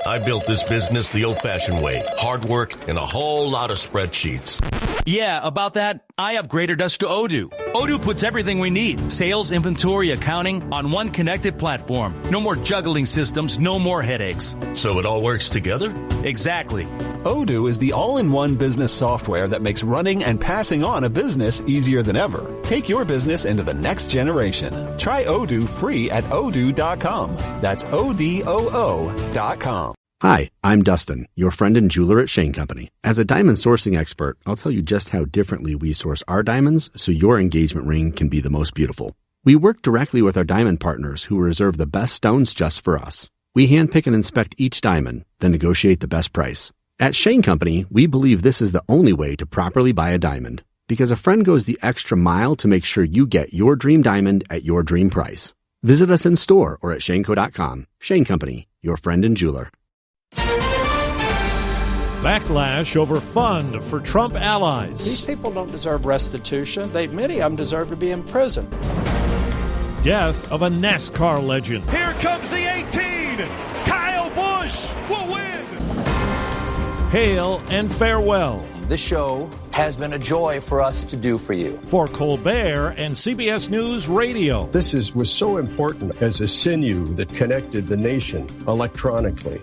I built this business the old-fashioned way. Hard work and a whole lot of spreadsheets. Yeah, about that, I upgraded us to Odoo. Odoo puts everything we need, sales, inventory, accounting, on one connected platform. No more juggling systems, no more headaches. So it all works together? Exactly. Odoo is the all-in-one business software that makes running and passing on a business easier than ever. Take your business into the next generation. Try Odoo free at odoo.com. That's ODOO.com. Hi, I'm Dustin, your friend and jeweler at Shane Company. As a diamond sourcing expert, I'll tell you just how differently we source our diamonds so your engagement ring can be the most beautiful. We work directly with our diamond partners who reserve the best stones just for us. We handpick and inspect each diamond, then negotiate the best price. At Shane Company, we believe this is the only way to properly buy a diamond, because a friend goes the extra mile to make sure you get your dream diamond at your dream price. Visit us in store or at shaneco.com. Shane Company, your friend and jeweler. Backlash over fund for Trump allies. These people don't deserve restitution. Many of them deserve to be in prison. Death of a NASCAR legend. Here comes the 18. Kyle Busch will win. Hail and farewell. This show has been a joy for us to do for you. For Colbert and CBS News Radio. This was so important as a sinew that connected the nation electronically.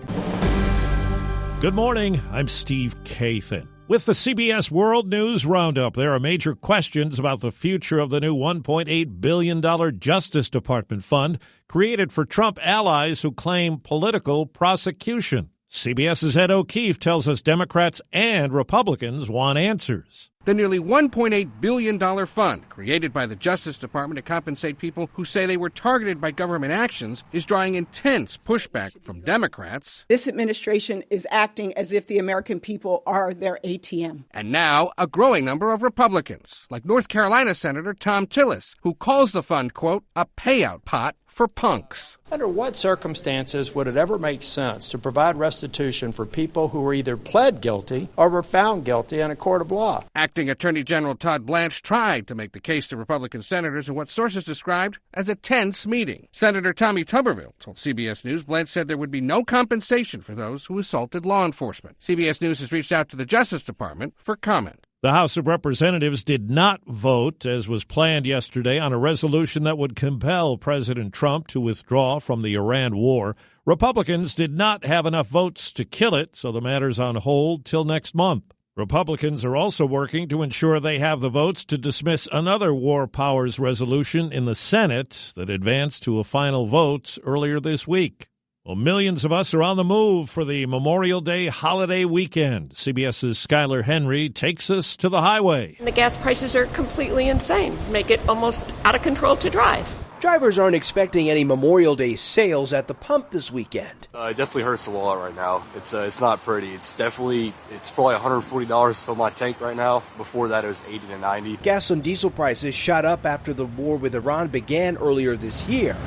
Good morning, I'm Steve Kathan. With the CBS World News Roundup, there are major questions about the future of the new $1.8 billion Justice Department fund created for Trump allies who claim political prosecution. CBS's Ed O'Keefe tells us Democrats and Republicans want answers. The nearly $1.8 billion fund created by the Justice Department to compensate people who say they were targeted by government actions is drawing intense pushback from Democrats. This administration is acting as if the American people are their ATM. And now a growing number of Republicans, like North Carolina Senator Tom Tillis, who calls the fund, quote, a payout pot for punks. Under what circumstances would it ever make sense to provide restitution for people who were either pled guilty or were found guilty in a court of law? Acting Attorney General Todd Blanche tried to make the case to Republican senators in what sources described as a tense meeting. Senator Tommy Tuberville told CBS News Blanche said there would be no compensation for those who assaulted law enforcement. CBS News has reached out to the Justice Department for comment. The House of Representatives did not vote, as was planned yesterday, on a resolution that would compel President Trump to withdraw from the Iran war. Republicans did not have enough votes to kill it, so the matter's on hold till next month. Republicans are also working to ensure they have the votes to dismiss another war powers resolution in the Senate that advanced to a final vote earlier this week. Well, millions of us are on the move for the Memorial Day holiday weekend. CBS's Skylar Henry takes us to the highway. The gas prices are completely insane, make it almost out of control to drive. Drivers aren't expecting any Memorial Day sales at the pump this weekend. It definitely hurts the wallet right now. It's not pretty. It's probably $140 to fill my tank right now. Before that, it was $80 to $90. Gas and diesel prices shot up after the war with Iran began earlier this year.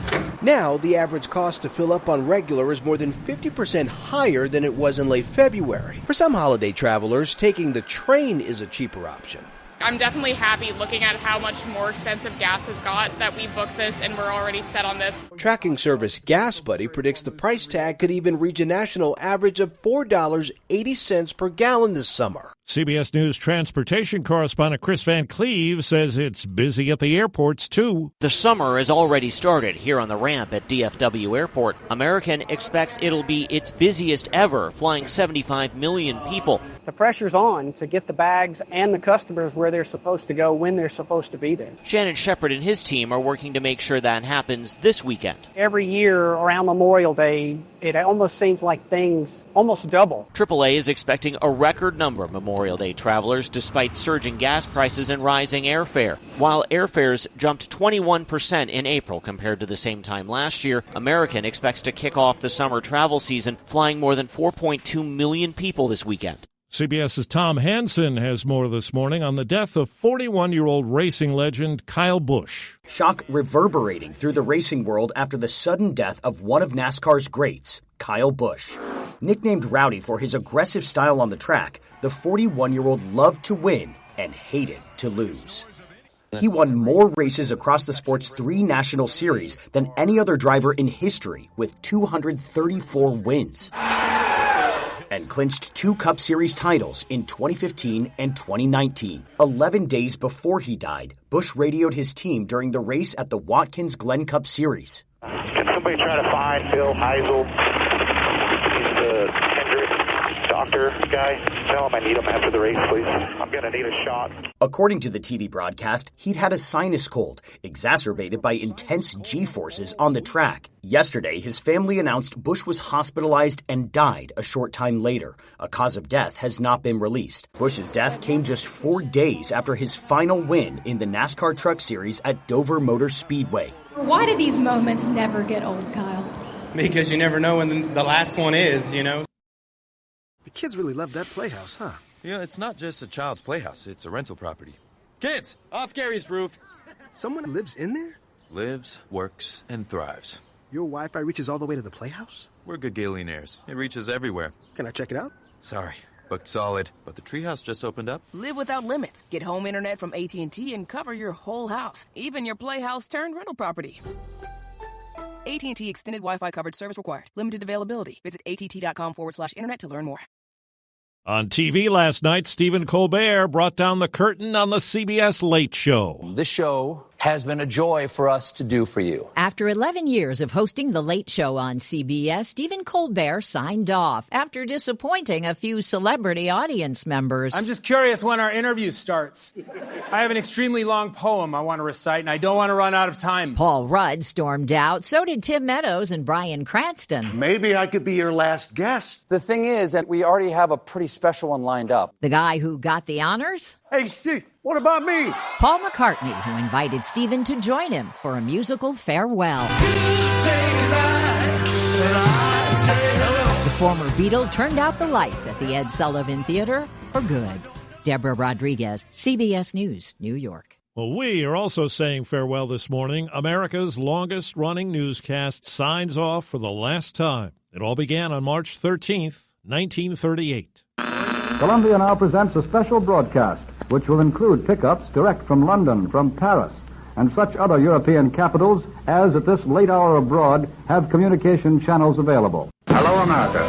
Now, the average cost to fill up on regular is more than 50% higher than it was in late February. For some holiday travelers, taking the train is a cheaper option. I'm definitely happy looking at how much more expensive gas has got that we booked this and we're already set on this. Tracking service Gas Buddy predicts the price tag could even reach a national average of $4.80 per gallon this summer. CBS News transportation correspondent Chris Van Cleve says it's busy at the airports, too. The summer has already started here on the ramp at DFW Airport. American expects it'll be its busiest ever, flying 75 million people. The pressure's on to get the bags and the customers where they're supposed to go when they're supposed to be there. Shannon Shepard and his team are working to make sure that happens this weekend. Every year around Memorial Day, it almost seems like things almost double. AAA is expecting a record number of Memorial Day travelers despite surging gas prices and rising airfare. While airfares jumped 21% in April compared to the same time last year, American expects to kick off the summer travel season flying more than 4.2 million people this weekend. CBS's Tom Hansen has more this morning on the death of 41-year-old racing legend Kyle Busch. Shock reverberating through the racing world after the sudden death of one of NASCAR's greats, Kyle Busch. Nicknamed Rowdy for his aggressive style on the track, the 41-year-old loved to win and hated to lose. He won more races across the sport's 3 national series than any other driver in history, with 234 wins. and clinched 2 Cup Series titles in 2015 and 2019. 11 days before he died, Busch radioed his team during the race at the Watkins Glen Cup Series. Can somebody try to find Bill Heisel? He's the Hendrick doctor guy. Tell him I need him after the race, please. I'm going to need a shot. According to the TV broadcast, he'd had a sinus cold, exacerbated by intense G-forces on the track. Yesterday, his family announced Busch was hospitalized and died a short time later. A cause of death has not been released. Busch's death came just 4 days after his final win in the NASCAR Truck Series at Dover Motor Speedway. Why do these moments never get old, Kyle? Because you never know when the last one is, you know. The kids really love that playhouse, huh? Yeah, it's not just a child's playhouse. It's a rental property. Kids, off Gary's roof. Someone lives in there? Lives, works, and thrives. Your Wi-Fi reaches all the way to the playhouse? We're Gagillionaires. It reaches everywhere. Can I check it out? Sorry, booked solid. But the treehouse just opened up. Live without limits. Get home internet from AT&T and cover your whole house. Even your playhouse turned rental property. AT&T Extended Wi-Fi coverage service required. Limited availability. Visit att.com/internet to learn more. On TV last night, Stephen Colbert brought down the curtain on the CBS Late Show. This show has been a joy for us to do for you. After 11 years of hosting The Late Show on CBS, Stephen Colbert signed off after disappointing a few celebrity audience members. I'm just curious when our interview starts. I have an extremely long poem I want to recite, and I don't want to run out of time. Paul Rudd stormed out. So did Tim Meadows and Bryan Cranston. Maybe I could be your last guest. The thing is that we already have a pretty special one lined up. The guy who got the honors? Hey, Steve, what about me? Paul McCartney, who invited Stephen to join him for a musical farewell. The former Beatle turned out the lights at the Ed Sullivan Theater for good. Deborah Rodriguez, CBS News, New York. Well, we are also saying farewell this morning. America's longest-running newscast signs off for the last time. It all began on March 13th, 1938. Columbia now presents a special broadcast, which will include pickups direct from London, from Paris, and such other European capitals as at this late hour abroad have communication channels available. Hello, America.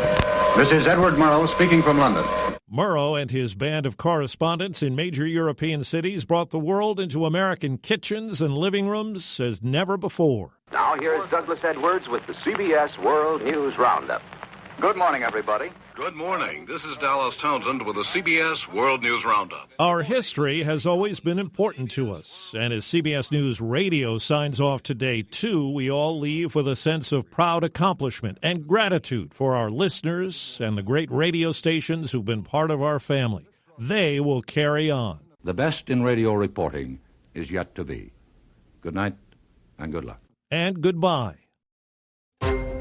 This is Edward Murrow speaking from London. Murrow and his band of correspondents in major European cities brought the world into American kitchens and living rooms as never before. Now here's Douglas Edwards with the CBS World News Roundup. Good morning, everybody. Good morning. This is Dallas Townsend with the CBS World News Roundup. Our history has always been important to us, and as CBS News Radio signs off today, too, we all leave with a sense of proud accomplishment and gratitude for our listeners and the great radio stations who've been part of our family. They will carry on. The best in radio reporting is yet to be. Good night and good luck. And goodbye.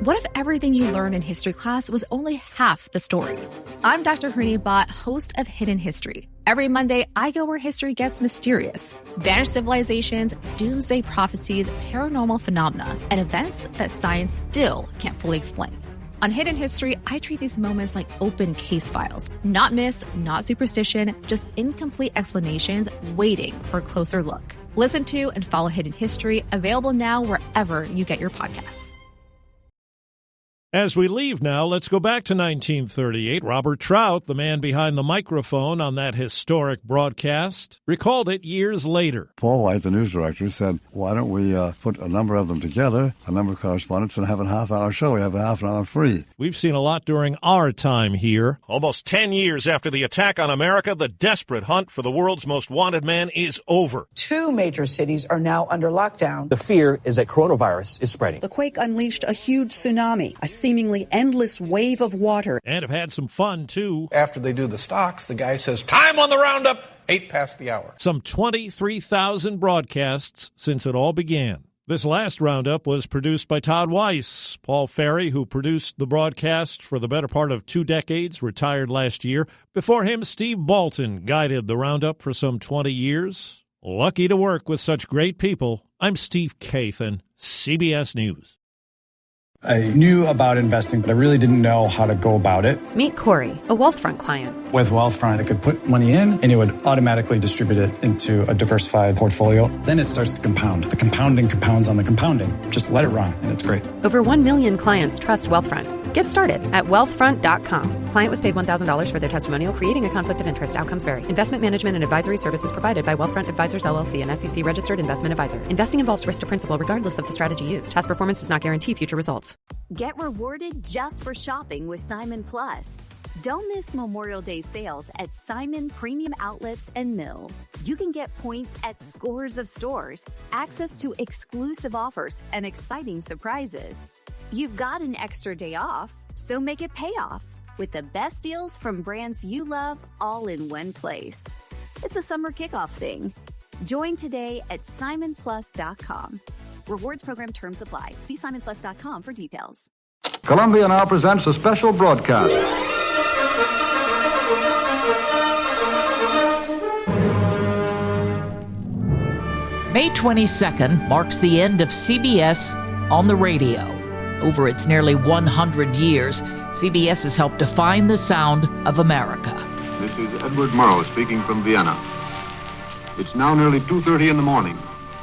What if everything you learned in history class was only half the story? I'm Dr. Harini Bhatt, host of Hidden History. Every Monday, I go where history gets mysterious. Vanished civilizations, doomsday prophecies, paranormal phenomena, and events that science still can't fully explain. On Hidden History, I treat these moments like open case files. Not myths, not superstition, just incomplete explanations waiting for a closer look. Listen to and follow Hidden History, available now wherever you get your podcasts. As we leave now, let's go back to 1938. Robert Trout, the man behind the microphone on that historic broadcast, recalled it years later. Paul White, the news director, said, why don't we put a number of them together, a number of correspondents, and have a half-hour show. We have a half an hour free. We've seen a lot during our time here. Almost 10 years after the attack on America, the desperate hunt for the world's most wanted man is over. 2 major cities are now under lockdown. The fear is that coronavirus is spreading. The quake unleashed a huge tsunami, a seemingly endless wave of water. And have had some fun, too. After they do the stocks, the guy says, time on the roundup, 8 past the hour. Some 23,000 broadcasts since it all began. This last roundup was produced by Todd Weiss. Paul Ferry, who produced the broadcast for the better part of 2 decades, retired last year. Before him, Steve Bolton guided the roundup for some 20 years. Lucky to work with such great people. I'm Steve Kathan, CBS News. I knew about investing, but I really didn't know how to go about it. Meet Corey, a Wealthfront client. With Wealthfront, I could put money in, and it would automatically distribute it into a diversified portfolio. Then it starts to compound. The compounding compounds on the compounding. Just let it run, and it's great. Over 1 million clients trust Wealthfront. Get started at wealthfront.com. Client was paid $1,000 for their testimonial, creating a conflict of interest. Outcomes vary. Investment management and advisory services provided by Wealthfront Advisors, LLC, an SEC-registered investment advisor. Investing involves risk to principal regardless of the strategy used. Past performance does not guarantee future results. Get rewarded just for shopping with Simon Plus. Don't miss Memorial Day sales at Simon Premium Outlets and Mills. You can get points at scores of stores, access to exclusive offers, and exciting surprises. You've got an extra day off, so make it pay off with the best deals from brands you love all in one place. It's a summer kickoff thing. Join today at simonplus.com. Rewards program terms apply. See simonplus.com for details. Columbia now presents a special broadcast. May 22nd marks the end of CBS on the radio. Over its nearly 100 years, CBS has helped define the sound of America. This is Edward Murrow speaking from Vienna. It's now nearly 2:30 in the morning,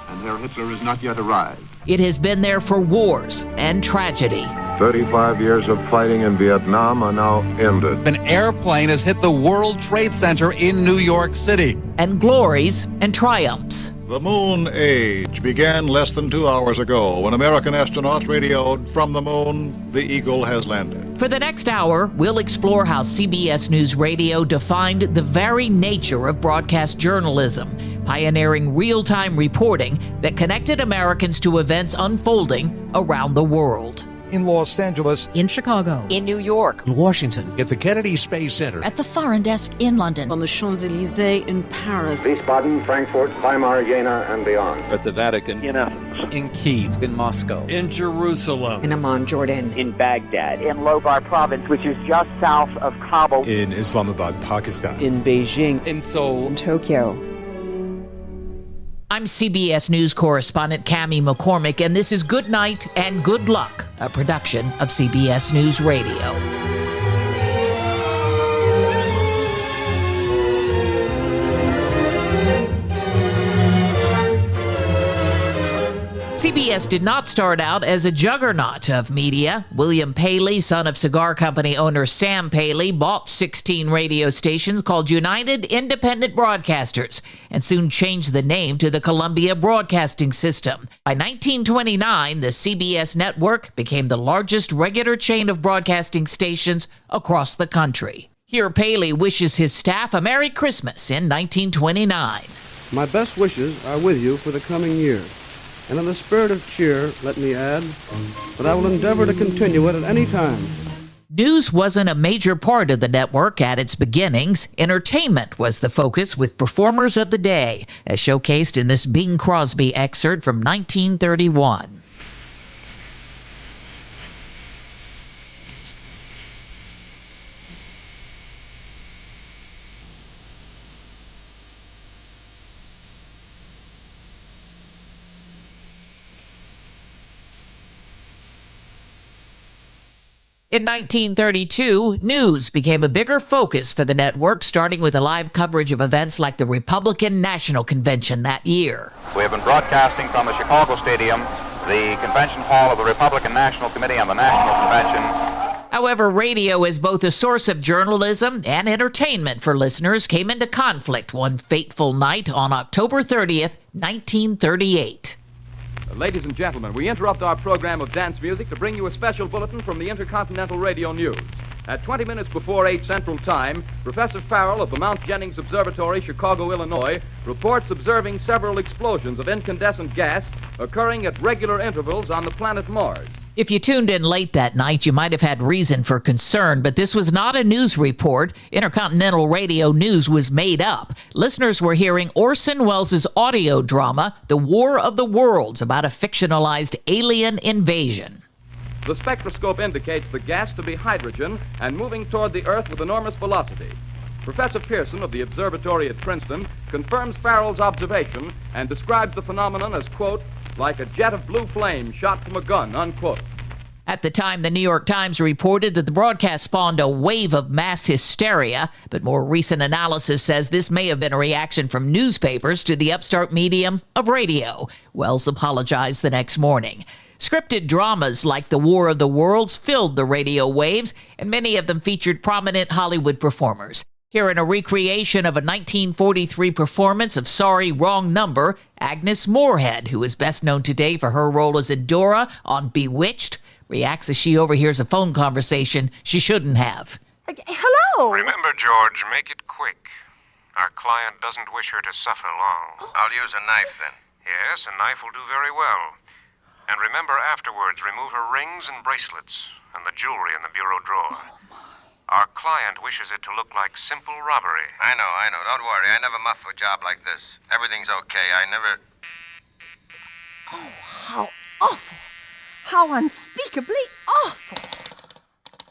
and Herr Hitler has not yet arrived. It has been there for wars and tragedy. 35 years of fighting in Vietnam are now ended. An airplane has hit the World Trade Center in New York City. And glories and triumphs. The moon age began less than 2 hours ago when American astronauts radioed from the moon, the Eagle has landed. For the next hour, we'll explore how CBS News Radio defined the very nature of broadcast journalism, pioneering real-time reporting that connected Americans to events unfolding around the world. In Los Angeles, in Chicago, in New York, in Washington, at the Kennedy Space Center, at the Foreign Desk in London, on the Champs-Élysées in Paris, Wiesbaden, Frankfurt, Weimar, Jena, and beyond, at the Vatican, in Athens, in Kyiv, in Moscow, in Jerusalem, in Amman, Jordan, in Baghdad, in Logar Province, which is just south of Kabul, in Islamabad, Pakistan, in Beijing, in Seoul, in Tokyo. I'm CBS News correspondent Cammie McCormick, and this is Good Night and Good Luck, a production of CBS News Radio. CBS did not start out as a juggernaut of media. William Paley, son of cigar company owner Sam Paley, bought 16 radio stations called United Independent Broadcasters and soon changed the name to the Columbia Broadcasting System. By 1929, the CBS network became the largest regular chain of broadcasting stations across the country. Here, Paley wishes his staff a Merry Christmas in 1929. My best wishes are with you for the coming year. And in the spirit of cheer, let me add that I will endeavor to continue it at any time. News wasn't a major part of the network at its beginnings. Entertainment was the focus, with performers of the day, as showcased in this Bing Crosby excerpt from 1931. In 1932, news became a bigger focus for the network, starting with a live coverage of events like the Republican National Convention that year. We have been broadcasting from the Chicago Stadium, the convention hall of the Republican National Committee on the National Convention. However, radio as both a source of journalism and entertainment for listeners came into conflict one fateful night on October 30th, 1938. Ladies and gentlemen, we interrupt our program of dance music to bring you a special bulletin from the Intercontinental Radio News. At 20 minutes before 8 Central Time, Professor Farrell of the Mount Jennings Observatory, Chicago, Illinois, reports observing several explosions of incandescent gas occurring at regular intervals on the planet Mars. If you tuned in late that night, you might have had reason for concern, but this was not a news report. Intercontinental Radio News was made up. Listeners were hearing Orson Welles' audio drama, The War of the Worlds, about a fictionalized alien invasion. The spectroscope indicates the gas to be hydrogen and moving toward the Earth with enormous velocity. Professor Pearson of the observatory at Princeton confirms Farrell's observation and describes the phenomenon as, quote, like a jet of blue flame shot from a gun, unquote. At the time, the New York Times reported that the broadcast spawned a wave of mass hysteria, but more recent analysis says this may have been a reaction from newspapers to the upstart medium of radio. Wells apologized the next morning. Scripted dramas like The War of the Worlds filled the radio waves, and many of them featured prominent Hollywood performers. Here in a recreation of a 1943 performance of Sorry, Wrong Number, Agnes Moorehead, who is best known today for her role as Adora on Bewitched, reacts as she overhears a phone conversation she shouldn't have. Hello? Remember, George, make it quick. Our client doesn't wish her to suffer long. Oh. I'll use a knife, then. Yes, a knife will do very well. And remember afterwards, remove her rings and bracelets and the jewelry in the bureau drawer. Our client wishes it to look like simple robbery. I know. Don't worry. I never muff a job like this. Everything's okay. I never... Oh, how awful. How unspeakably awful.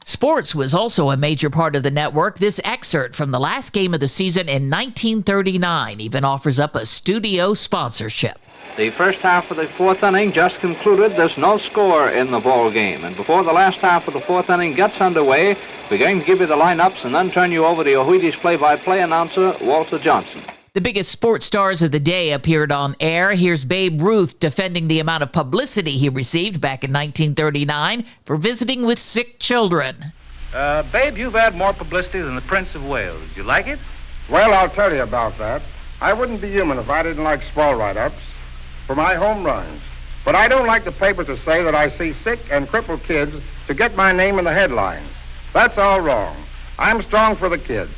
Sports was also a major part of the network. This excerpt from the last game of the season in 1939 even offers up a studio sponsorship. The first half of the fourth inning just concluded. There's no score in the ball game. And before the last half of the fourth inning gets underway, we're going to give you the lineups and then turn you over to your Wheaties play-by-play announcer, Walter Johnson. The biggest sports stars of the day appeared on air. Here's Babe Ruth defending the amount of publicity he received back in 1939 for visiting with sick children. Babe, you've had more publicity than the Prince of Wales. You like it? Well, I'll tell you about that. I wouldn't be human if I didn't like small write-ups for my home runs. But I don't like the paper to say that I see sick and crippled kids to get my name in the headlines. That's all wrong. I'm strong for the kids.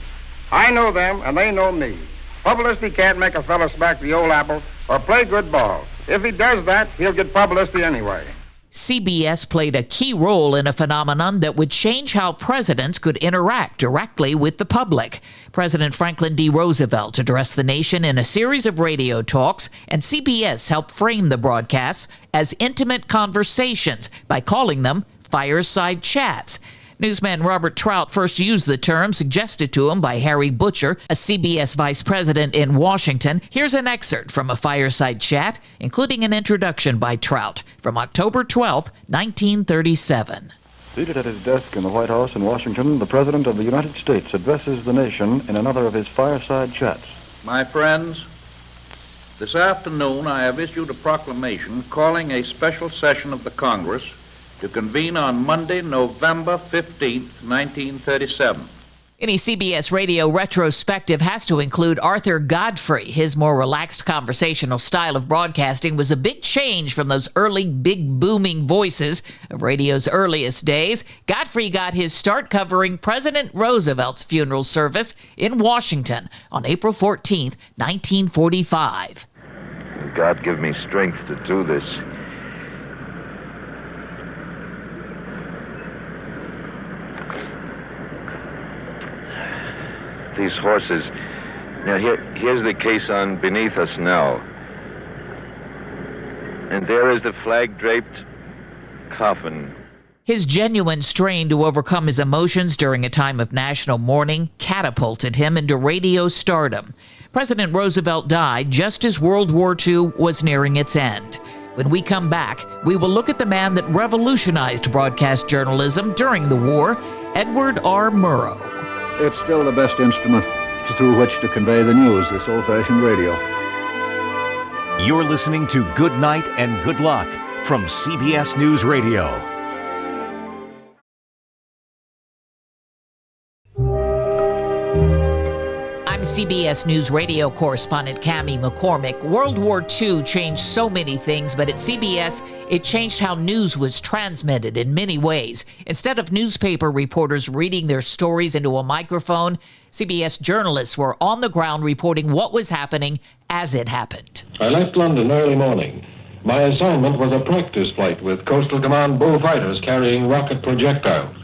I know them, and they know me. Publicity can't make a fella smack the old apple or play good ball. If he does that, he'll get publicity anyway. CBS played a key role in a phenomenon that would change how presidents could interact directly with the public. President Franklin D. Roosevelt addressed the nation in a series of radio talks, and CBS helped frame the broadcasts as intimate conversations by calling them fireside chats. Newsman Robert Trout first used the term suggested to him by Harry Butcher, a CBS vice president in Washington. Here's an excerpt from a fireside chat, including an introduction by Trout from October 12, 1937. Seated at his desk in the White House in Washington, the President of the United States addresses the nation in another of his fireside chats. My friends, this afternoon I have issued a proclamation calling a special session of the Congress to convene on Monday, November 15th, 1937. Any CBS radio retrospective has to include Arthur Godfrey. His more relaxed conversational style of broadcasting was a big change from those early big booming voices of radio's earliest days. Godfrey got his start covering President Roosevelt's funeral service in Washington on April 14th, 1945. God give me strength to do this. These horses. Now, here's the caisson beneath us now. And there is the flag-draped coffin. His genuine strain to overcome his emotions during a time of national mourning catapulted him into radio stardom. President Roosevelt died just as World War II was nearing its end. When we come back, we will look at the man that revolutionized broadcast journalism during the war, Edward R. Murrow. It's still the best instrument through which to convey the news, this old-fashioned radio. You're listening to Good Night and Good Luck from CBS News Radio. I'm CBS News Radio correspondent Cammie McCormick. World War II changed so many things, but at CBS, it changed how news was transmitted in many ways. Instead of newspaper reporters reading their stories into a microphone, CBS journalists were on the ground reporting what was happening as it happened. I left London early morning. My assignment was a practice flight with Coastal Command bullfighters carrying rocket projectiles.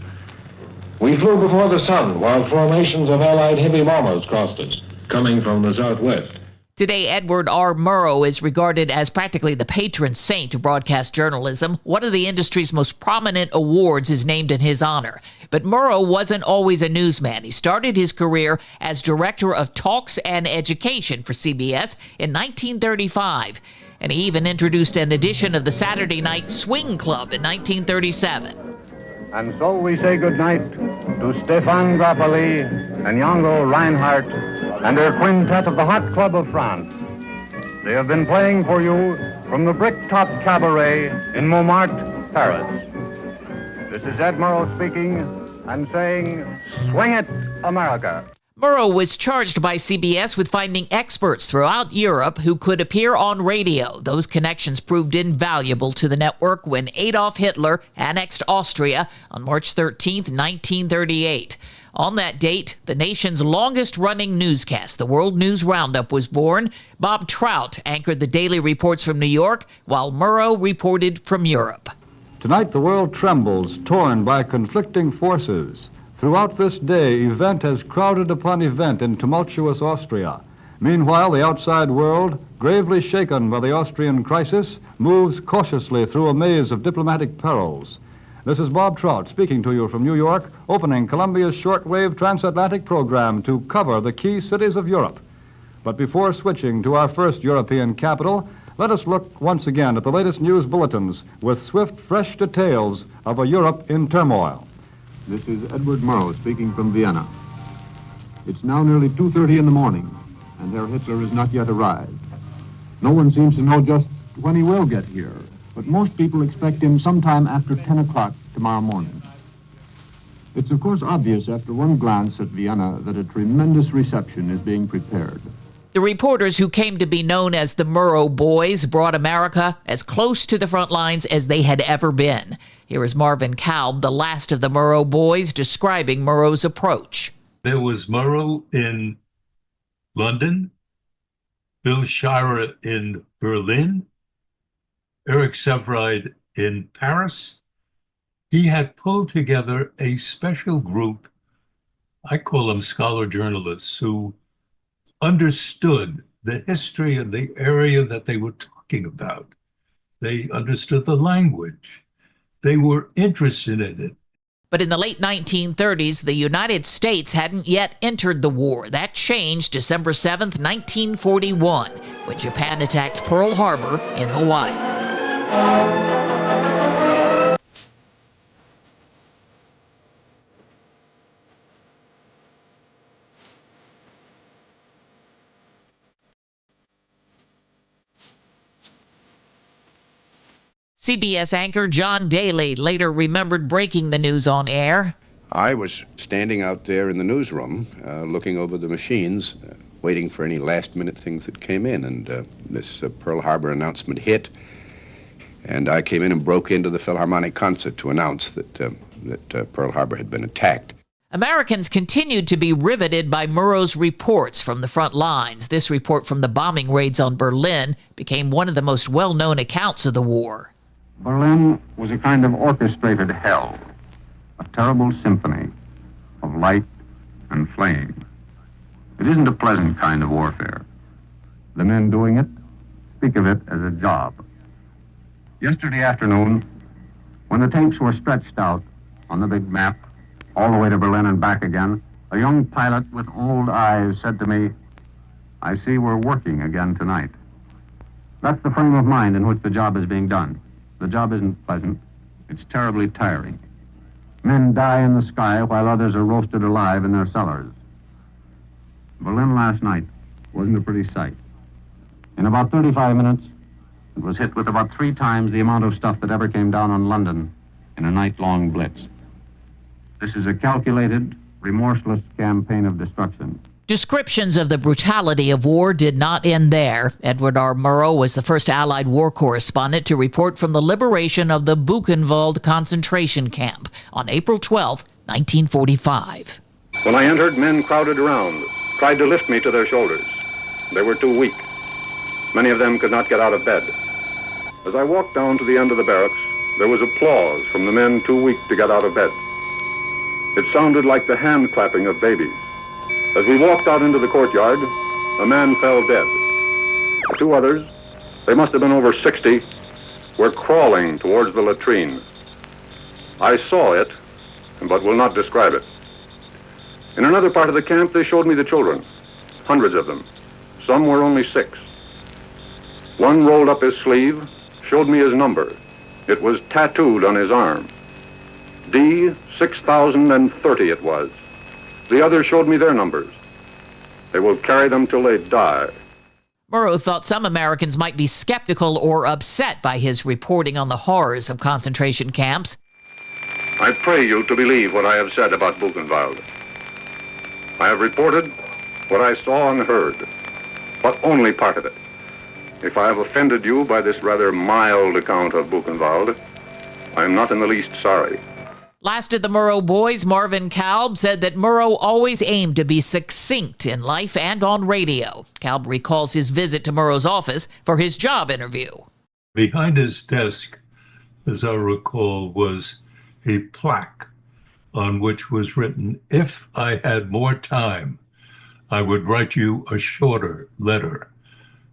We flew before the sun while formations of Allied heavy bombers crossed us, coming from the southwest. Today, Edward R. Murrow is regarded as practically the patron saint of broadcast journalism. One of the industry's most prominent awards is named in his honor. But Murrow wasn't always a newsman. He started his career as director of talks and education for CBS in 1935. And he even introduced an edition of the Saturday Night Swing Club in 1937. And so we say goodnight to Stéphane Grappelli and Yango Reinhardt and their quintet of the Hot Club of France. They have been playing for you from the Brick-Top Cabaret in Montmartre, Paris. This is Ed Murrow speaking and saying, swing it, America. Murrow was charged by CBS with finding experts throughout Europe who could appear on radio. Those connections proved invaluable to the network when Adolf Hitler annexed Austria on March 13, 1938. On that date, the nation's longest-running newscast, the World News Roundup, was born. Bob Trout anchored the daily reports from New York, while Murrow reported from Europe. Tonight, the world trembles, torn by conflicting forces. Throughout this day, event has crowded upon event in tumultuous Austria. Meanwhile, the outside world, gravely shaken by the Austrian crisis, moves cautiously through a maze of diplomatic perils. This is Bob Trout speaking to you from New York, opening Columbia's shortwave transatlantic program to cover the key cities of Europe. But before switching to our first European capital, let us look once again at the latest news bulletins with swift, fresh details of a Europe in turmoil. This is Edward Murrow speaking from Vienna. It's now nearly 2:30 in the morning, and Herr Hitler has not yet arrived. No one seems to know just when he will get here, but most people expect him sometime after 10 o'clock tomorrow morning. It's of course obvious after one glance at Vienna that a tremendous reception is being prepared. The reporters who came to be known as the Murrow Boys brought America as close to the front lines as they had ever been. Here is Marvin Kalb, the last of the Murrow Boys, describing Murrow's approach. There was Murrow in London, Bill Shirer in Berlin, Eric Severide in Paris. He had pulled together a special group, I call them scholar journalists, who understood the history of the area that they were talking about. They understood the language. They were interested in it. But in the late 1930s, the United States hadn't yet entered the war. That changed December 7th, 1941, when Japan attacked Pearl Harbor in Hawaii. CBS anchor John Daly later remembered breaking the news on air. I was standing out there in the newsroom, looking over the machines, waiting for any last-minute things that came in, and this Pearl Harbor announcement hit, and I came in and broke into the Philharmonic concert to announce that Pearl Harbor had been attacked. Americans continued to be riveted by Murrow's reports from the front lines. This report from the bombing raids on Berlin became one of the most well-known accounts of the war. Berlin was a kind of orchestrated hell, a terrible symphony of light and flame. It isn't a pleasant kind of warfare. The men doing it speak of it as a job. Yesterday afternoon, when the tapes were stretched out on the big map, all the way to Berlin and back again, a young pilot with old eyes said to me, "I see we're working again tonight." That's the frame of mind in which the job is being done. The job isn't pleasant. It's terribly tiring. Men die in the sky while others are roasted alive in their cellars. Berlin last night wasn't a pretty sight. In about 35 minutes, it was hit with about 3 times the amount of stuff that ever came down on London in a night-long blitz. This is a calculated, remorseless campaign of destruction. Descriptions of the brutality of war did not end there. Edward R. Murrow was the first Allied war correspondent to report from the liberation of the Buchenwald concentration camp on April 12, 1945. When I entered, men crowded around, tried to lift me to their shoulders. They were too weak. Many of them could not get out of bed. As I walked down to the end of the barracks, there was applause from the men too weak to get out of bed. It sounded like the hand clapping of babies. As we walked out into the courtyard, a man fell dead. 2 others, they must have been over 60, were crawling towards the latrine. I saw it, but will not describe it. In another part of the camp, they showed me the children, hundreds of them. Some were only 6. One rolled up his sleeve, showed me his number. It was tattooed on his arm. D6030 it was. The others showed me their numbers. They will carry them till they die. Murrow thought some Americans might be skeptical or upset by his reporting on the horrors of concentration camps. I pray you to believe what I have said about Buchenwald. I have reported what I saw and heard, but only part of it. If I have offended you by this rather mild account of Buchenwald, I am not in the least sorry. Last of the Murrow boys, Marvin Kalb, said that Murrow always aimed to be succinct in life and on radio. Kalb recalls his visit to Murrow's office for his job interview. Behind his desk, as I recall, was a plaque on which was written, "If I had more time, I would write you a shorter letter.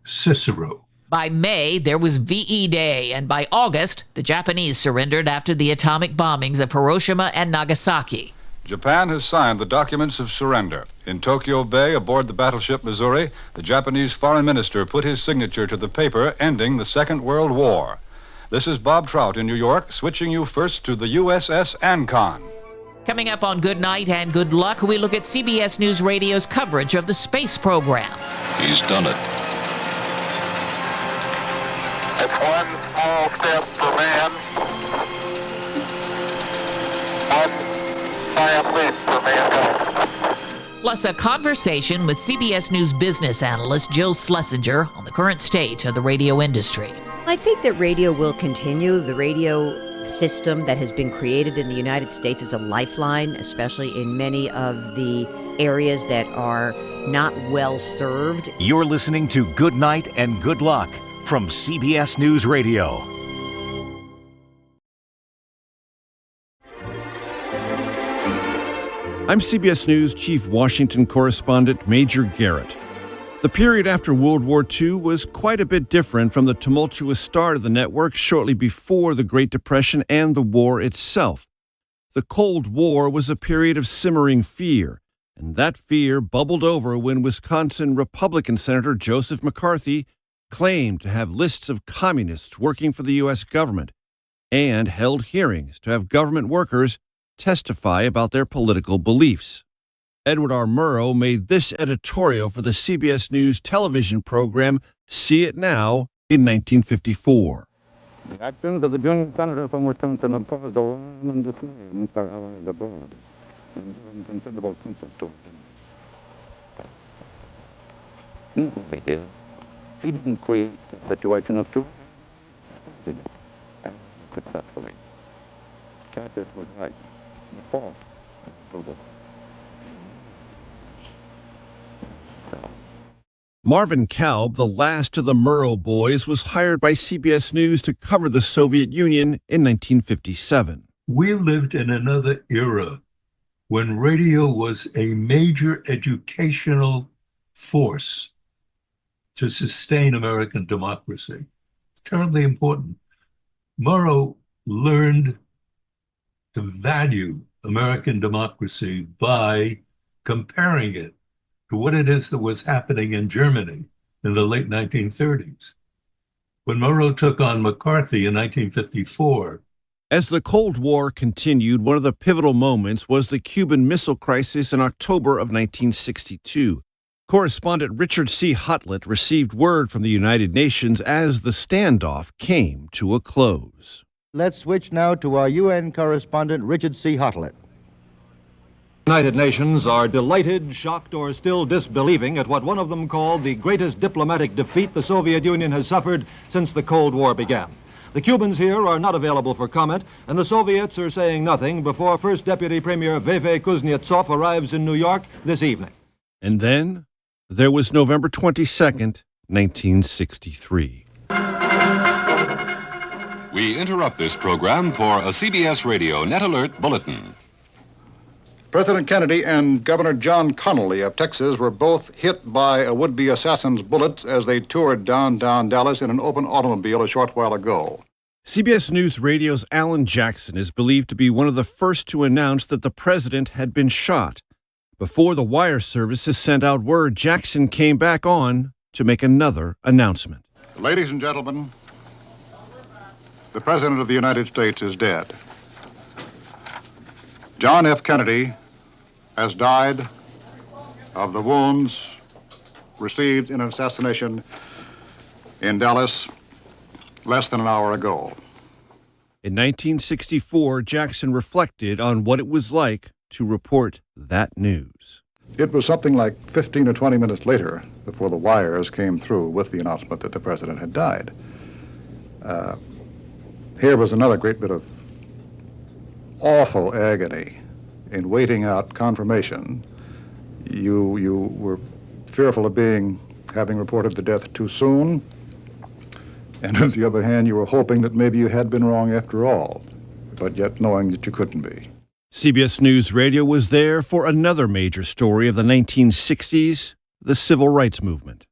Cicero." By May, there was VE Day, and by August, the Japanese surrendered after the atomic bombings of Hiroshima and Nagasaki. Japan has signed the documents of surrender. In Tokyo Bay, aboard the battleship Missouri, the Japanese foreign minister put his signature to the paper ending the Second World War. This is Bob Trout in New York, switching you first to the USS Ancon. Coming up on Good Night and Good Luck, we look at CBS News Radio's coverage of the space program. He's done it. It's one small step for man, one giant leap for mankind. Plus, a conversation with CBS News business analyst Jill Schlesinger on the current state of the radio industry. I think that radio will continue. The radio system that has been created in the United States is a lifeline, especially in many of the areas that are not well served. You're listening to Good Night and Good Luck from CBS News Radio. I'm CBS News Chief Washington Correspondent Major Garrett. The period after World War II was quite a bit different from the tumultuous start of the network shortly before the Great Depression and the war itself. The Cold War was a period of simmering fear, and that fear bubbled over when Wisconsin Republican Senator Joseph McCarthy claimed to have lists of communists working for the U.S. government and held hearings to have government workers testify about their political beliefs. Edward R. Murrow made this editorial for the CBS News television program See It Now in 1954. The actions of the junior senator from Wisconsin have caused alarm and dismay amongst our allies abroad, and given considerable comfort to them. He didn't create a situation of truth. He did it successfully. Cassius was right. The fall of the Marvin Kalb, the last of the Murrow boys, was hired by CBS News to cover the Soviet Union in 1957. We lived in another era when radio was a major educational force to sustain American democracy. It's terribly important. Murrow learned to value American democracy by comparing it to what it is that was happening in Germany in the late 1930s. When Murrow took on McCarthy in 1954. As the Cold War continued, one of the pivotal moments was the Cuban Missile Crisis in October of 1962. Correspondent Richard C. Hutlett received word from the United Nations as the standoff came to a close. Let's switch now to our UN correspondent Richard C. Hutlett. The United Nations are delighted, shocked, or still disbelieving at what one of them called the greatest diplomatic defeat the Soviet Union has suffered since the Cold War began. The Cubans here are not available for comment, and the Soviets are saying nothing before First Deputy Premier Vevey Kuznetsov arrives in New York this evening. And then there was November 22nd, 1963. We interrupt this program for a CBS Radio Net Alert Bulletin. President Kennedy and Governor John Connally of Texas were both hit by a would-be assassin's bullet as they toured downtown Dallas in an open automobile a short while ago. CBS News Radio's Alan Jackson is believed to be one of the first to announce that the president had been shot. Before the wire services sent out word, Jackson came back on to make another announcement. Ladies and gentlemen, the President of the United States is dead. John F. Kennedy has died of the wounds received in an assassination in Dallas less than an hour ago. In 1964, Jackson reflected on what it was like to report that news. It was something like 15 or 20 minutes later before the wires came through with the announcement that the president had died. Here was another great bit of awful agony in waiting out confirmation. You were fearful of having reported the death too soon, and on the other hand, you were hoping that maybe you had been wrong after all, but yet knowing that you couldn't be. CBS News Radio was there for another major story of the 1960s, the Civil Rights Movement.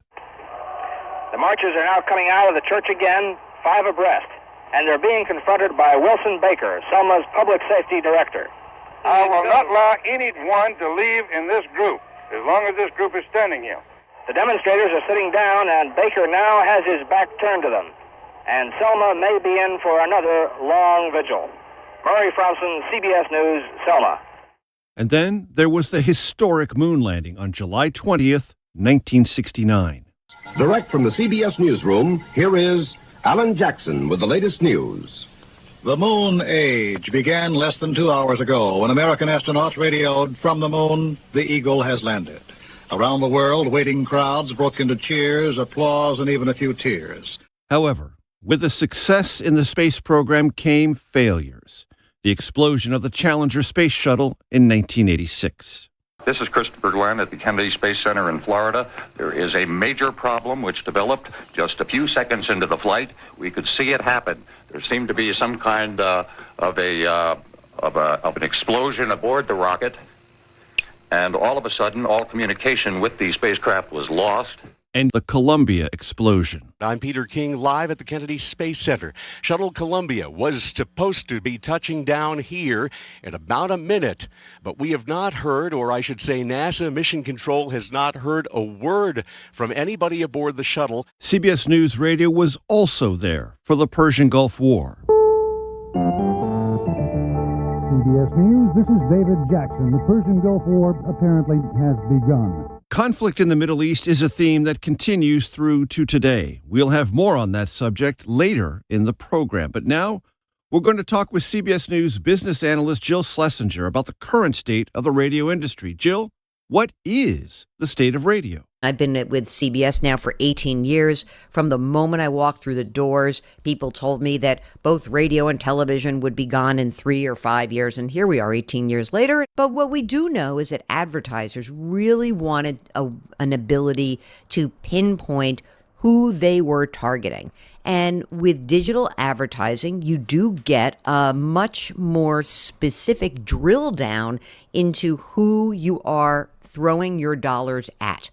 The marchers are now coming out of the church again, 5 abreast, and they're being confronted by Wilson Baker, Selma's public safety director. I will not allow anyone to leave in this group, as long as this group is standing here. The demonstrators are sitting down, and Baker now has his back turned to them. And Selma may be in for another long vigil. Murray Fromson, CBS News, Selma. And then there was the historic moon landing on July 20th, 1969. Direct from the CBS newsroom, here is Alan Jackson with the latest news. The moon age began less than 2 hours ago when American astronauts radioed from the moon, the Eagle has landed. Around the world, waiting crowds broke into cheers, applause, and even a few tears. However, with the success in the space program came failures. The explosion of the Challenger space shuttle in 1986. This is Christopher Glenn at the Kennedy Space Center in Florida. There is a major problem which developed just a few seconds into the flight. We could see it happen. There seemed to be some kind of an explosion aboard the rocket, and all of a sudden, all communication with the spacecraft was lost. And the Columbia explosion. I'm Peter King, live at the Kennedy Space Center. Shuttle Columbia was supposed to be touching down here in about a minute, but we have not heard, or I should say NASA Mission Control has not heard a word from anybody aboard the shuttle. CBS News Radio was also there for the Persian Gulf War. CBS News, this is David Jackson. The Persian Gulf War apparently has begun. Conflict in the Middle East is a theme that continues through to today. We'll have more on that subject later in the program. But now, we're going to talk with CBS News business analyst Jill Schlesinger about the current state of the radio industry. Jill, what is the state of radio? I've been with CBS now for 18 years. From the moment I walked through the doors, people told me that both radio and television would be gone in 3 or 5 years, and here we are 18 years later. But what we do know is that advertisers really wanted an ability to pinpoint who they were targeting. And with digital advertising, you do get a much more specific drill down into who you are throwing your dollars at.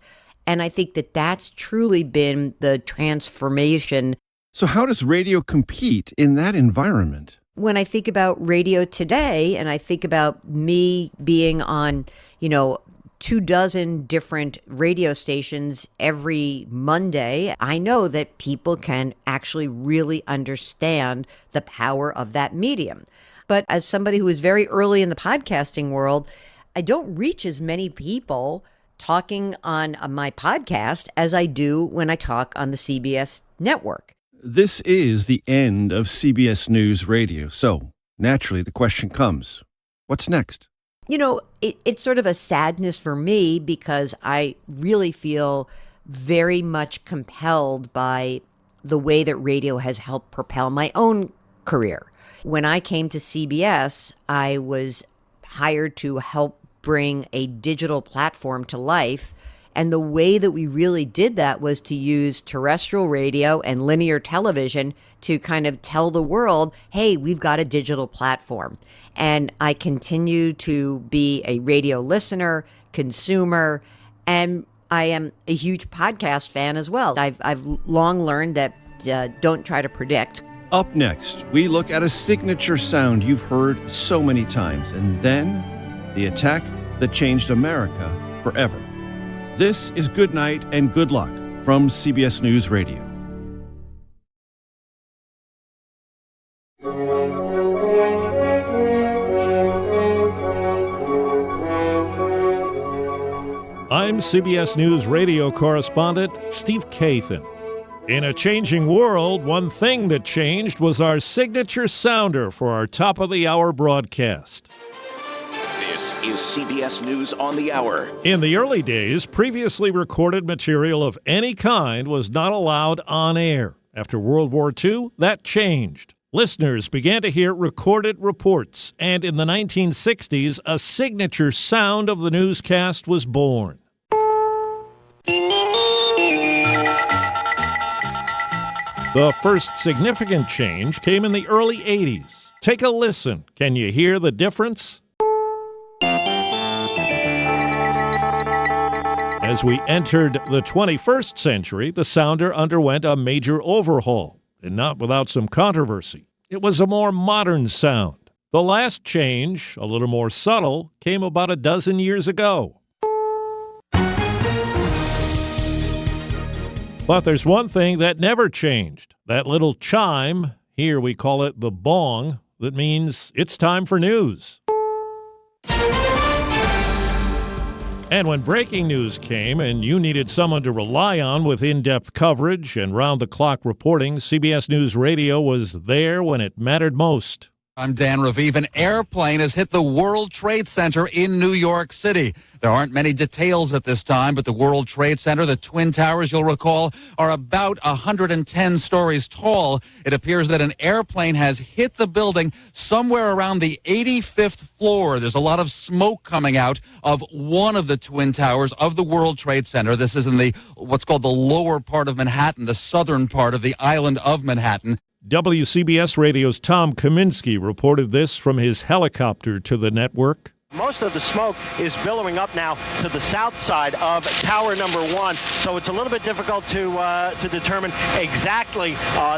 And I think that that's truly been the transformation. So how does radio compete in that environment? When I think about radio today, and I think about me being on, 24 different radio stations every Monday, I know that people can actually really understand the power of that medium. But as somebody who is very early in the podcasting world, I don't reach as many people talking on my podcast as I do when I talk on the CBS network. This is the end of CBS News Radio. So naturally, the question comes, what's next? It's sort of a sadness for me because I really feel very much compelled by the way that radio has helped propel my own career. When I came to CBS, I was hired to help bring a digital platform to life. And the way that we really did that was to use terrestrial radio and linear television to kind of tell the world, hey, we've got a digital platform. And I continue to be a radio listener, consumer, and I am a huge podcast fan as well. I've long learned that don't try to predict. Up next, we look at a signature sound you've heard so many times, and then the attack that changed America forever. This is Good Night and Good Luck from CBS News Radio. I'm CBS News Radio correspondent Steve Kathan. In a changing world, one thing that changed was our signature sounder for our top-of-the-hour broadcast. This is CBS News on the Hour. In the early days, previously recorded material of any kind was not allowed on air. After World War II, that changed. Listeners began to hear recorded reports, and in the 1960s, a signature sound of the newscast was born. The first significant change came in the early 80s. Take a listen. Can you hear the difference? As we entered the 21st century, the sounder underwent a major overhaul, and not without some controversy. It was a more modern sound. The last change, a little more subtle, came about a dozen years ago. But there's one thing that never changed. That little chime, here we call it the bong, that means it's time for news. And when breaking news came and you needed someone to rely on with in-depth coverage and round-the-clock reporting, CBS News Radio was there when it mattered most. I'm Dan Raviv. An airplane has hit the World Trade Center in New York City. There aren't many details at this time, but the World Trade Center, the Twin Towers, you'll recall, are about 110 stories tall. It appears that an airplane has hit the building somewhere around the 85th floor. There's a lot of smoke coming out of one of the Twin Towers of the World Trade Center. This is in the what's called the lower part of Manhattan, the southern part of the island of Manhattan. WCBS Radio's Tom Kaminsky reported this from his helicopter to the network. Most of the smoke is billowing up now to the south side of tower number 1, so it's a little bit difficult to determine exactly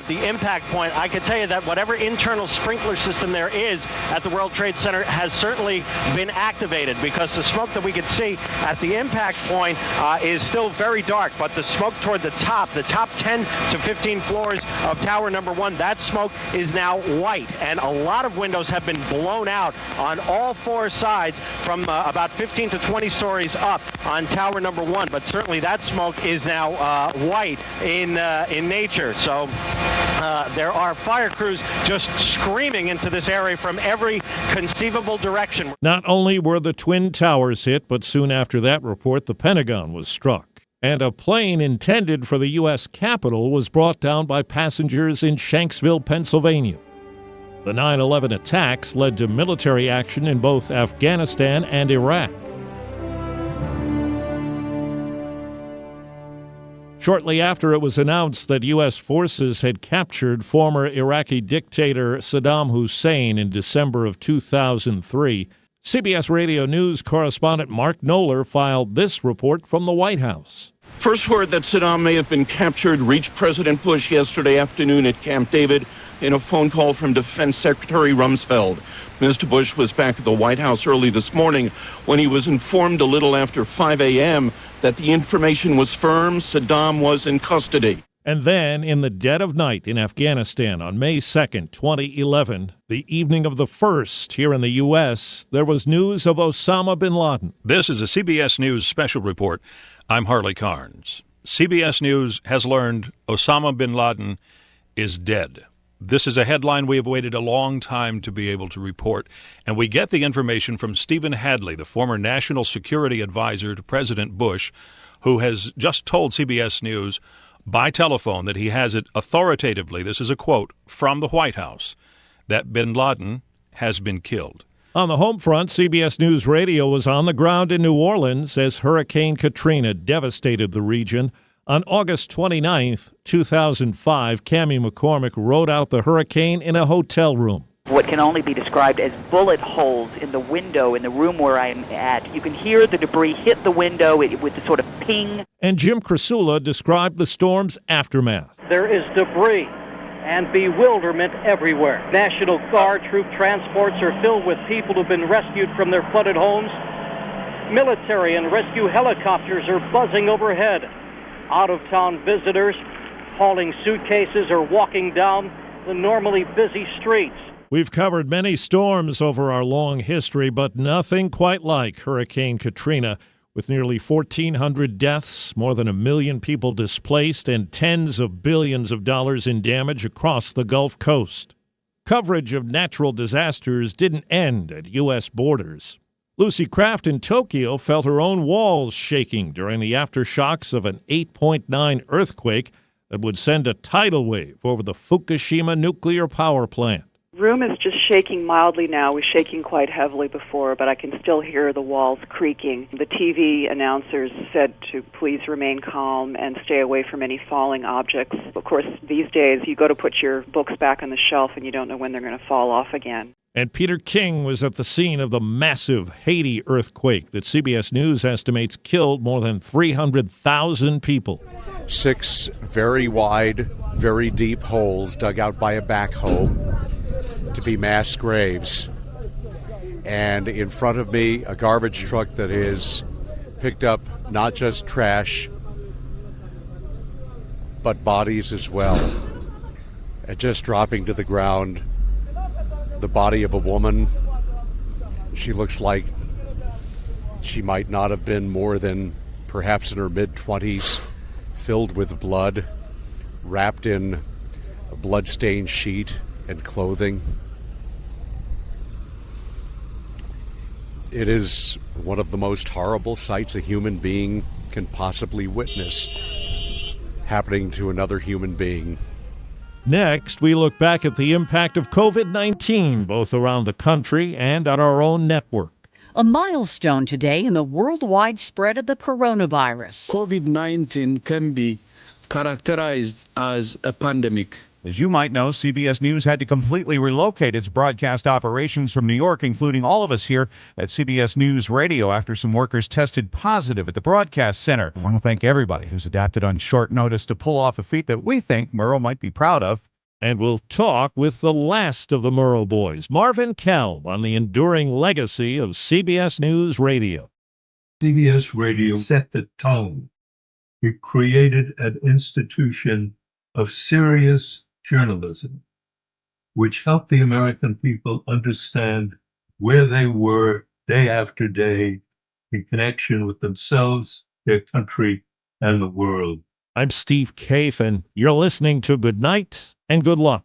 the impact point. I can tell you that whatever internal sprinkler system there is at the World Trade Center has certainly been activated, because the smoke that we can see at the impact point is still very dark, but the smoke toward the top 10 to 15 floors of tower number 1, that smoke is now white, and a lot of windows have been blown out on all 4 sides from about 15 to 20 stories up on tower number 1, but certainly that smoke is now white in nature. So there are fire crews just screaming into this area from every conceivable direction. Not only were the Twin Towers hit, but soon after that report, the Pentagon was struck. And a plane intended for the U.S. Capitol was brought down by passengers in Shanksville, Pennsylvania. The 9/11 attacks led to military action in both Afghanistan and Iraq. Shortly after it was announced that U.S. forces had captured former Iraqi dictator Saddam Hussein in December of 2003, CBS Radio News correspondent Mark Knoller filed this report from the White House. First word that Saddam may have been captured reached President Bush yesterday afternoon at Camp David in a phone call from Defense Secretary Rumsfeld. Mr. Bush was back at the White House early this morning when he was informed a little after 5 a.m. that the information was firm. Saddam was in custody. And then, in the dead of night in Afghanistan on May 2nd, 2011, the evening of the 1st here in the U.S., there was news of Osama bin Laden. This is a CBS News special report. I'm Harley Carnes. CBS News has learned Osama bin Laden is dead. This is a headline we have waited a long time to be able to report, and we get the information from Stephen Hadley, the former national security advisor to President Bush, who has just told CBS News by telephone that he has it authoritatively, this is a quote, from the White House, that bin Laden has been killed. On the home front, CBS News Radio was on the ground in New Orleans as Hurricane Katrina devastated the region. On August 29th, 2005, Cammie McCormick rode out the hurricane in a hotel room. What can only be described as bullet holes in the window in the room where I'm at. You can hear the debris hit the window with the sort of ping. And Jim Krasula described the storm's aftermath. There is debris and bewilderment everywhere. National Guard troop transports are filled with people who've been rescued from their flooded homes. Military and rescue helicopters are buzzing overhead. Out-of-town visitors hauling suitcases or walking down the normally busy streets. We've covered many storms over our long history, but nothing quite like Hurricane Katrina. With nearly 1,400 deaths, more than 1 million people displaced, and tens of billions of dollars in damage across the Gulf Coast. Coverage of natural disasters didn't end at U.S. borders. Lucy Kraft in Tokyo felt her own walls shaking during the aftershocks of an 8.9 earthquake that would send a tidal wave over the Fukushima nuclear power plant. Room is just shaking mildly now. It was shaking quite heavily before, but I can still hear the walls creaking. The TV announcers said to please remain calm and stay away from any falling objects. Of course, these days you go to put your books back on the shelf and you don't know when they're going to fall off again. And Peter King was at the scene of the massive Haiti earthquake that CBS News estimates killed more than 300,000 people. 6 very wide, very deep holes dug out by a backhoe to be mass graves. And in front of me, a garbage truck that is picked up not just trash, but bodies as well. And just dropping to the ground, the body of a woman. She looks like she might not have been more than perhaps in her mid-20s, filled with blood, wrapped in a blood-stained sheet and clothing. It is one of the most horrible sights a human being can possibly witness happening to another human being. Next, we look back at the impact of COVID-19, both around the country and on our own network. A milestone today in the worldwide spread of the coronavirus. COVID-19 can be characterized as a pandemic. As you might know, CBS News had to completely relocate its broadcast operations from New York, including all of us here at CBS News Radio, after some workers tested positive at the Broadcast Center. I want to thank everybody who's adapted on short notice to pull off a feat that we think Murrow might be proud of. And we'll talk with the last of the Murrow boys, Marvin Kelb, on the enduring legacy of CBS News Radio. CBS Radio set the tone. It created an institution of serious journalism, which helped the American people understand where they were day after day in connection with themselves, their country, and the world. I'm Steve Kaif, and you're listening to Good Night and Good Luck.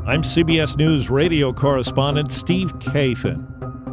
I'm CBS News Radio correspondent Steve Kaif.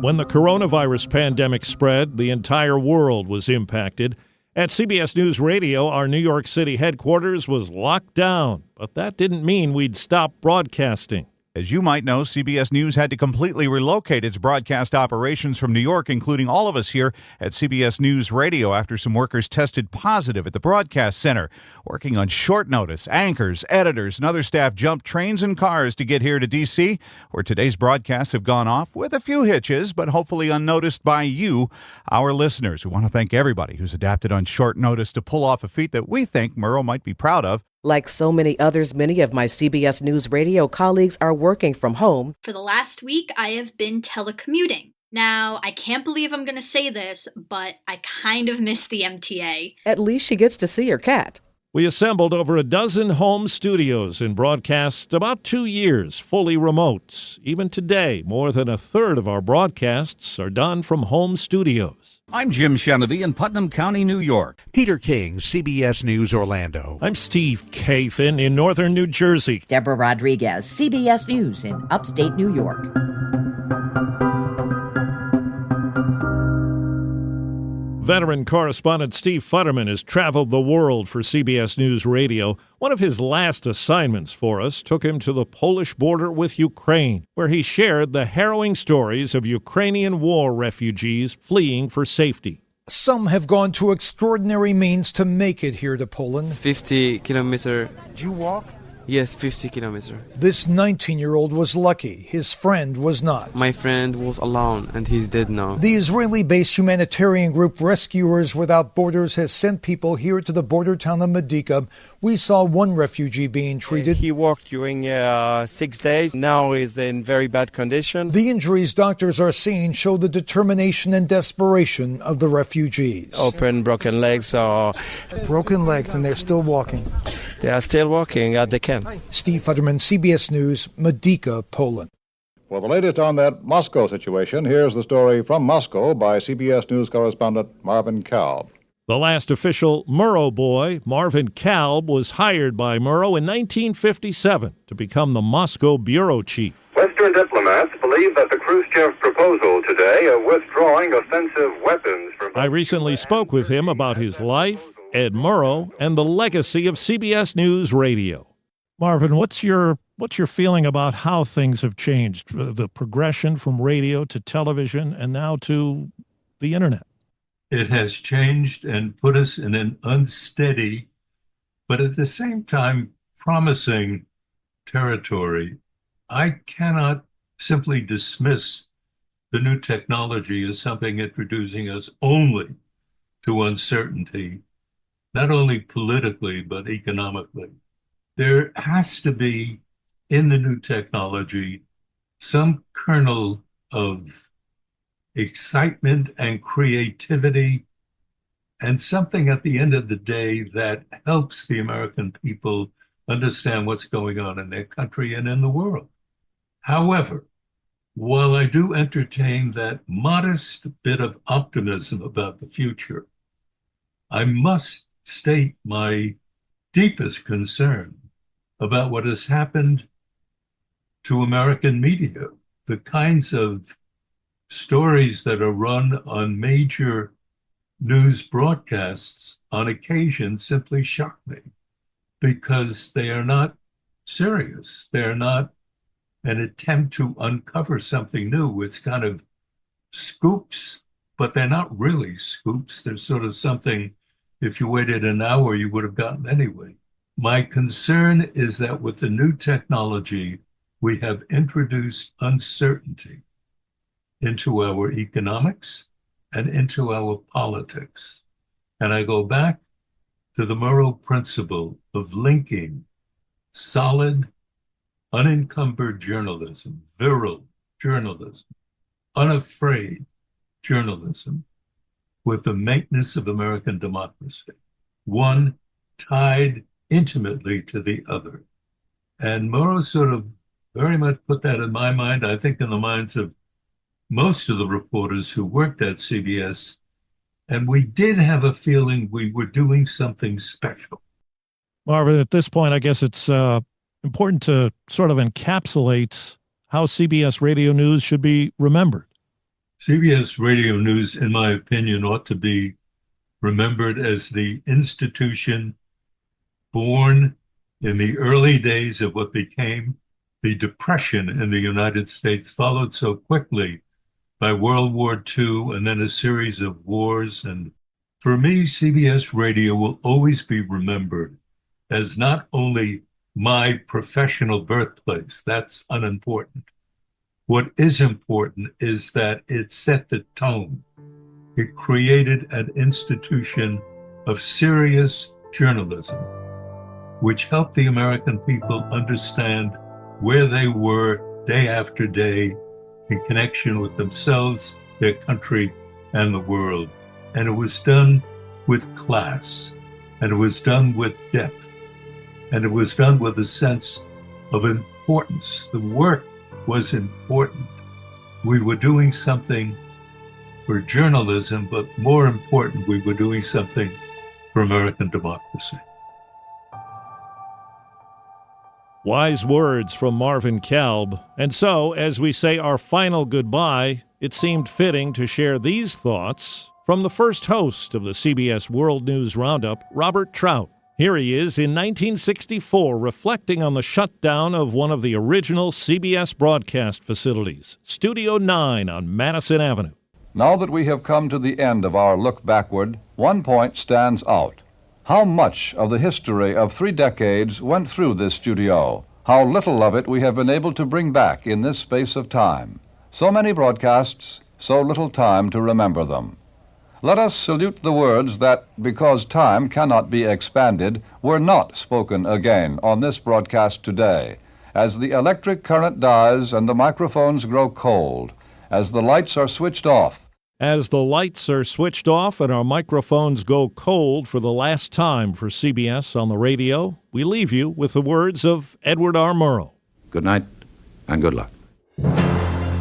When the coronavirus pandemic spread, the entire world was impacted. At CBS News Radio, our New York City headquarters was locked down, but that didn't mean we'd stop broadcasting. As you might know, CBS News had to completely relocate its broadcast operations from New York, including all of us here at CBS News Radio, after some workers tested positive at the Broadcast Center. Working on short notice, anchors, editors, and other staff jumped trains and cars to get here to D.C., where today's broadcasts have gone off with a few hitches, but hopefully unnoticed by you, our listeners. We want to thank everybody who's adapted on short notice to pull off a feat that we think Murrow might be proud of. Like so many others, many of my CBS News Radio colleagues are working from home. For the last week, I have been telecommuting. Now, I can't believe I'm going to say this, but I kind of miss the MTA. At least she gets to see her cat. We assembled over a dozen home studios and broadcast about 2 years, fully remote. Even today, more than a third of our broadcasts are done from home studios. I'm Jim Shenevy in Putnam County, New York. Peter King, CBS News Orlando. I'm Steve Kaif in northern New Jersey. Deborah Rodriguez, CBS News in upstate New York. Veteran correspondent Steve Futterman has traveled the world for CBS News Radio. One of his last assignments for us took him to the Polish border with Ukraine, where he shared the harrowing stories of Ukrainian war refugees fleeing for safety. Some have gone to extraordinary means to make it here to Poland. 50 kilometers. Did you walk? Yes, 50 kilometers. This 19-year-old was lucky. His friend was not. My friend was alone, and he's dead now. The Israeli-based humanitarian group Rescuers Without Borders has sent people here to the border town of Medica. We saw one refugee being treated. He walked during 6 days. Now he's in very bad condition. The injuries doctors are seeing show the determination and desperation of the refugees. Open, broken legs. Broken legs, and they're still walking. They are still walking. They can. Steve Futterman, CBS News, Medica, Poland. For the latest on that Moscow situation, here's the story from Moscow by CBS News correspondent Marvin Kalb. The last official Murrow boy, Marvin Kalb, was hired by Murrow in 1957 to become the Moscow bureau chief. Western diplomats believe that the Khrushchev proposal today of withdrawing offensive weapons from... I recently spoke with him about his life, Ed Murrow, and the legacy of CBS News Radio. Marvin, what's your feeling about how things have changed, the progression from radio to television and now to the internet? It has changed and put us in an unsteady, but at the same time promising territory. I cannot simply dismiss the new technology as something introducing us only to uncertainty, not only politically, but economically. There has to be, in the new technology, some kernel of excitement and creativity, and something at the end of the day that helps the American people understand what's going on in their country and in the world. However, while I do entertain that modest bit of optimism about the future, I must state my deepest concern about what has happened to American media. The kinds of stories that are run on major news broadcasts on occasion simply shock me because they are not serious. They're not an attempt to uncover something new. It's kind of scoops, but they're not really scoops. They're sort of something, if you waited an hour, you would have gotten anyway. My concern is that with the new technology, we have introduced uncertainty into our economics and into our politics. And I go back to the Murrow principle of linking solid, unencumbered journalism, virile journalism, unafraid journalism, with the maintenance of American democracy, one tied intimately to the other. And Murrow sort of very much put that in my mind, I think in the minds of most of the reporters who worked at CBS, and we did have a feeling we were doing something special. Marvin, at this point, I guess it's important to sort of encapsulate how CBS Radio News should be remembered. CBS Radio News, in my opinion, ought to be remembered as the institution born in the early days of what became the Depression in the United States, followed so quickly by World War II and then a series of wars. And for me, CBS Radio will always be remembered as not only my professional birthplace, that's unimportant. What is important is that it set the tone. It created an institution of serious journalism, which helped the American people understand where they were day after day in connection with themselves, their country, and the world. And it was done with class, and it was done with depth, and it was done with a sense of importance. The work was important. We were doing something for journalism, but more important, we were doing something for American democracy. Wise words from Marvin Kalb. And so, as we say our final goodbye, it seemed fitting to share these thoughts from the first host of the CBS World News Roundup, Robert Trout. Here he is in 1964, reflecting on the shutdown of one of the original CBS broadcast facilities, Studio 9 on Madison Avenue. Now that we have come to the end of our look backward, one point stands out. How much of the history of 3 decades went through this studio? How little of it we have been able to bring back in this space of time. So many broadcasts, so little time to remember them. Let us salute the words that, because time cannot be expanded, were not spoken again on this broadcast today. As the electric current dies and the microphones grow cold, as the lights are switched off. As the lights are switched off and our microphones go cold for the last time for CBS on the radio, we leave you with the words of Edward R. Murrow. Good night and good luck.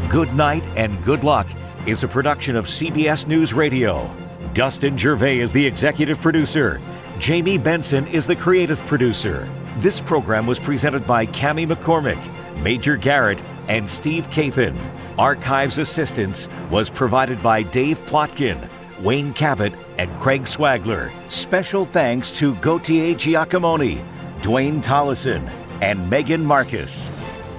Good Night and Good Luck is a production of CBS News Radio. Dustin Gervais is the executive producer. Jamie Benson is the creative producer. This program was presented by Cammie McCormick, Major Garrett, and Steve Kathan. Archives assistance was provided by Dave Plotkin, Wayne Cabot, and Craig Swagler. Special thanks to Gautier Giacomoni, Dwayne Tollison, and Megan Marcus.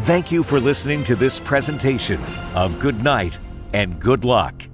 Thank you for listening to this presentation of Good Night and Good Luck.